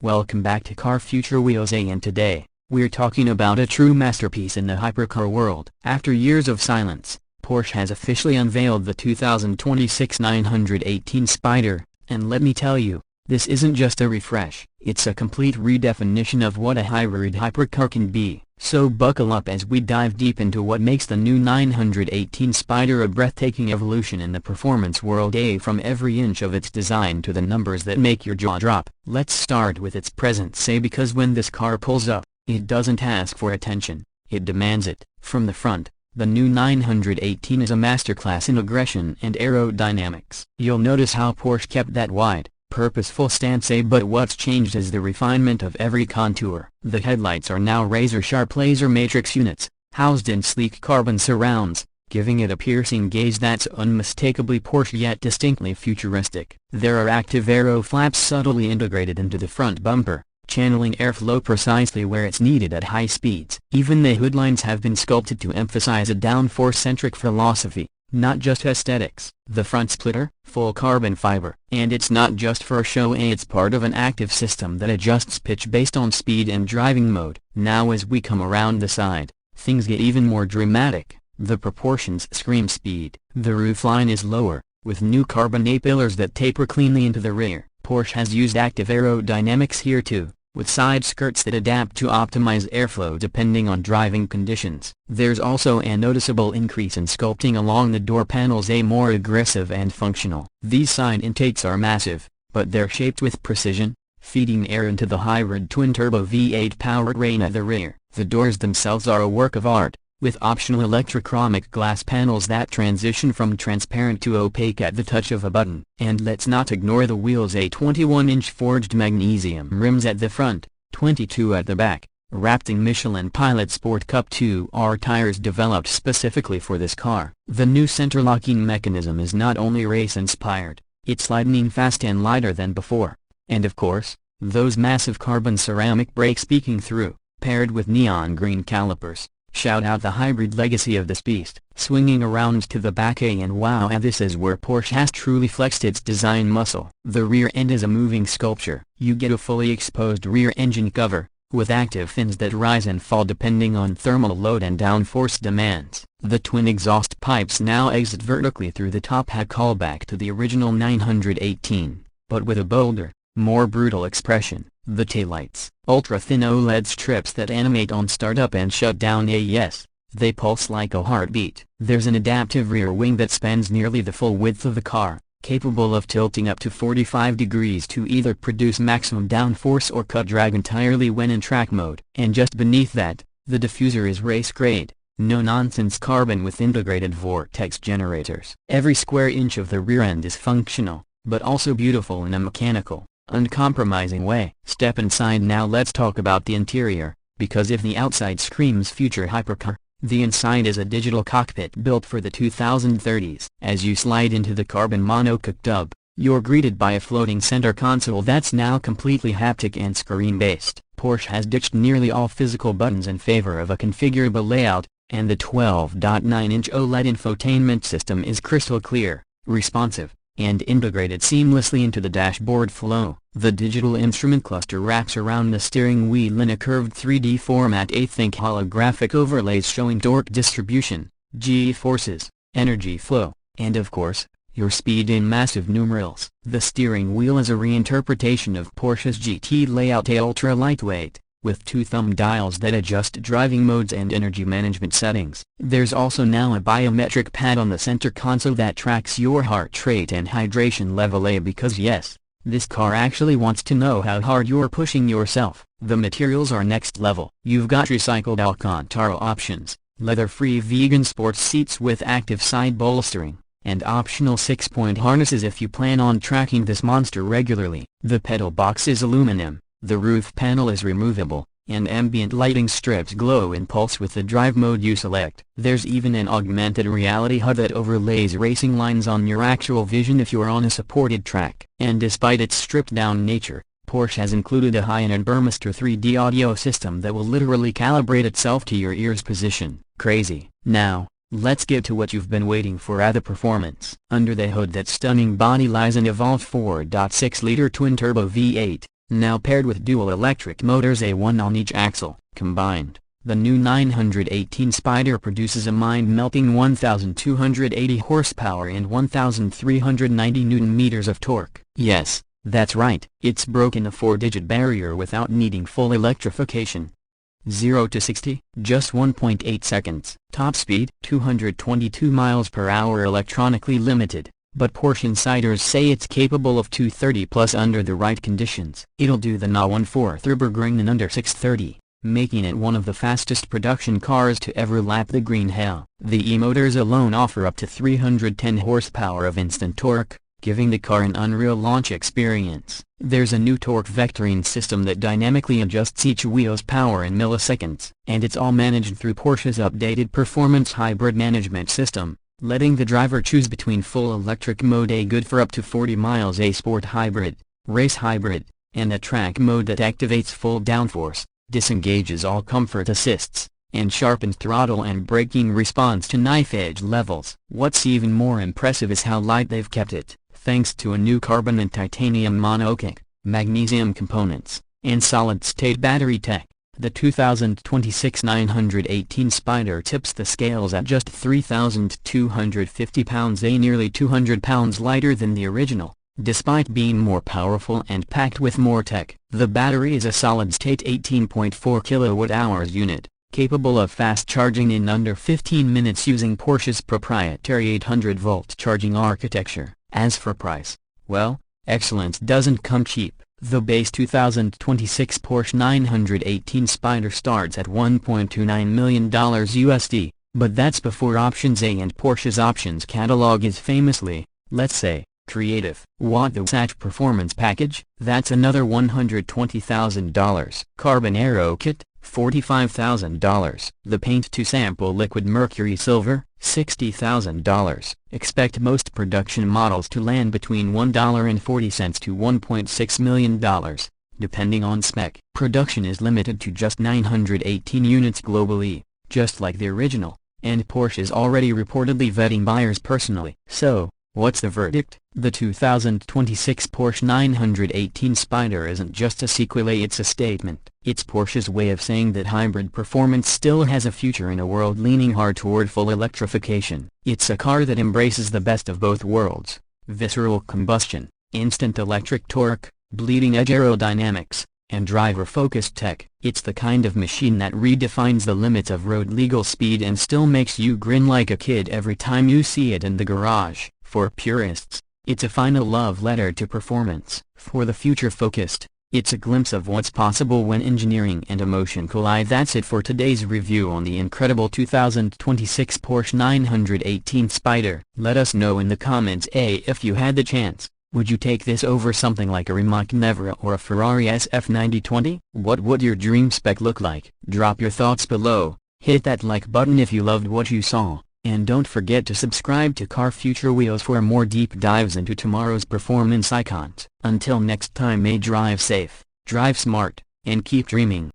Welcome back to Car Future Wheelz, and today, we're talking about a true masterpiece in the hypercar world. After years of silence, Porsche has officially unveiled the 2026 918 Spyder, and let me tell you, this isn't just a refresh, it's a complete redefinition of what a hybrid hypercar can be. So buckle up as we dive deep into what makes the new 918 Spyder a breathtaking evolution in the performance world, from every inch of its design to the numbers that make your jaw drop. Let's start with its presence, because when this car pulls up, it doesn't ask for attention, it demands it. From the front, the new 918 is a masterclass in aggression and aerodynamics. You'll notice how Porsche kept that wide, purposeful stance, but what's changed is the refinement of every contour. The headlights are now razor-sharp laser matrix units, housed in sleek carbon surrounds, giving it a piercing gaze that's unmistakably Porsche yet distinctly futuristic. There are active aero flaps subtly integrated into the front bumper, channeling airflow precisely where it's needed at high speeds. Even the hood lines have been sculpted to emphasize a downforce-centric philosophy, not just aesthetics. The front splitter, full carbon fiber, and it's not just for show, it's part of an active system that adjusts pitch based on speed and driving mode. Now as we come around the side, things get even more dramatic. The proportions scream speed. The roofline is lower, with new carbon A-pillars that taper cleanly into the rear. Porsche has used active aerodynamics here too, with side skirts that adapt to optimize airflow depending on driving conditions. There's also a noticeable increase in sculpting along the door panels, more aggressive and functional. These side intakes are massive, but they're shaped with precision, feeding air into the hybrid twin-turbo V8 powertrain at the rear. The doors themselves are a work of art, with optional electrochromic glass panels that transition from transparent to opaque at the touch of a button. And let's not ignore the wheels, 21-inch forged magnesium rims at the front, 22 at the back, wrapped in Michelin Pilot Sport Cup 2R tires developed specifically for this car. The new center locking mechanism is not only race-inspired, it's lightning fast and lighter than before. And of course, those massive carbon ceramic brakes peeking through, paired with neon green calipers, shout out the hybrid legacy of this beast. Swinging around to the back, and wow, this is where Porsche has truly flexed its design muscle. The rear end is a moving sculpture. You get a fully exposed rear engine cover, with active fins that rise and fall depending on thermal load and downforce demands. The twin exhaust pipes now exit vertically through the top, a callback to the original 918, but with a bolder, more brutal expression. The taillights, ultra-thin OLED strips that animate on startup and shut down, yes, they pulse like a heartbeat. There's an adaptive rear wing that spans nearly the full width of the car, capable of tilting up to 45 degrees to either produce maximum downforce or cut drag entirely when in track mode. And just beneath that, the diffuser is race-grade, no-nonsense carbon with integrated vortex generators. Every square inch of the rear end is functional, but also beautiful in a mechanical, uncompromising way. Step inside now. Let's talk about the interior, because if the outside screams future hypercar, the inside is a digital cockpit built for the 2030s. As you slide into the carbon monocoque tub, you're greeted by a floating center console that's now completely haptic and screen-based. Porsche has ditched nearly all physical buttons in favor of a configurable layout, and the 12.9-inch OLED infotainment system is crystal clear, responsive, and integrated seamlessly into the dashboard flow. The digital instrument cluster wraps around the steering wheel in a curved 3D format. Think holographic overlays showing torque distribution, G-forces, energy flow, and of course, your speed in massive numerals. The steering wheel is a reinterpretation of Porsche's GT layout, ultra lightweight, with two thumb dials that adjust driving modes and energy management settings. There's also now a biometric pad on the center console that tracks your heart rate and hydration level, because yes, this car actually wants to know how hard you're pushing yourself. The materials are next level. You've got recycled Alcantara options, leather-free vegan sports seats with active side bolstering, and optional 6-point harnesses if you plan on tracking this monster regularly. The pedal box is aluminum. The roof panel is removable, and ambient lighting strips glow and pulse with the drive mode you select. There's even an augmented reality HUD that overlays racing lines on your actual vision if you're on a supported track. And despite its stripped-down nature, Porsche has included a high-end Burmester 3D audio system that will literally calibrate itself to your ear's position. Crazy. Now, let's get to what you've been waiting for, the performance. Under the hood, that stunning body lies an evolved 4.6-liter twin-turbo V8. Now paired with dual electric motors, A1 on each axle. Combined, the new 918 Spyder produces a mind-melting 1,280 horsepower and 1,390 Nm of torque. Yes, that's right, it's broken the 4-digit barrier without needing full electrification. 0 to 60, just 1.8 seconds. Top speed, 222 miles per hour, electronically limited, but Porsche insiders say it's capable of 230 plus under the right conditions. It'll do the Na 1/4 Nürburgring in under 6:30, making it one of the fastest production cars to ever lap the green hell. The e-motors alone offer up to 310 horsepower of instant torque, giving the car an unreal launch experience. There's a new torque vectoring system that dynamically adjusts each wheel's power in milliseconds, and it's all managed through Porsche's updated performance hybrid management system, letting the driver choose between full electric mode, A good for up to 40 miles, A sport hybrid, race hybrid, and a track mode that activates full downforce, disengages all comfort assists, and sharpens throttle and braking response to knife-edge levels. What's even more impressive is how light they've kept it, thanks to a new carbon and titanium monocoque, magnesium components, and solid-state battery tech. The 2026 918 Spyder tips the scales at just 3,250 pounds, a nearly 200 pounds lighter than the original. Despite being more powerful and packed with more tech, the battery is a solid-state 18.4 kWh unit, capable of fast charging in under 15 minutes using Porsche's proprietary 800-volt charging architecture. As for price, well, excellence doesn't come cheap. The base 2026 Porsche 918 Spyder starts at $1.29 million USD, but that's before options, and Porsche's options catalog is famously, let's say, creative. Want the Satch performance package? That's another $120,000. Carbon aero kit? $45,000. The paint to sample liquid mercury silver? $60,000. Expect most production models to land between $1.40 to $1.6 million, depending on spec. Production is limited to just 918 units globally, just like the original, and Porsche is already reportedly vetting buyers personally. So, what's the verdict? The 2026 Porsche 918 Spyder isn't just a sequel, it's a statement. It's Porsche's way of saying that hybrid performance still has a future in a world leaning hard toward full electrification. It's a car that embraces the best of both worlds: visceral combustion, instant electric torque, bleeding-edge aerodynamics, and driver-focused tech. It's the kind of machine that redefines the limits of road legal speed and still makes you grin like a kid every time you see it in the garage. For purists, it's a final love letter to performance. For the future-focused, it's a glimpse of what's possible when engineering and emotion collide. That's it for today's review on the incredible 2026 Porsche 918 Spyder. Let us know in the comments, if you had the chance, would you take this over something like a Rimac Nevera or a Ferrari SF9020? What would your dream spec look like? Drop your thoughts below, hit that like button if you loved what you saw, and don't forget to subscribe to Car Future Wheels for more deep dives into tomorrow's performance icons. Until next time, may drive safe, drive smart, and keep dreaming.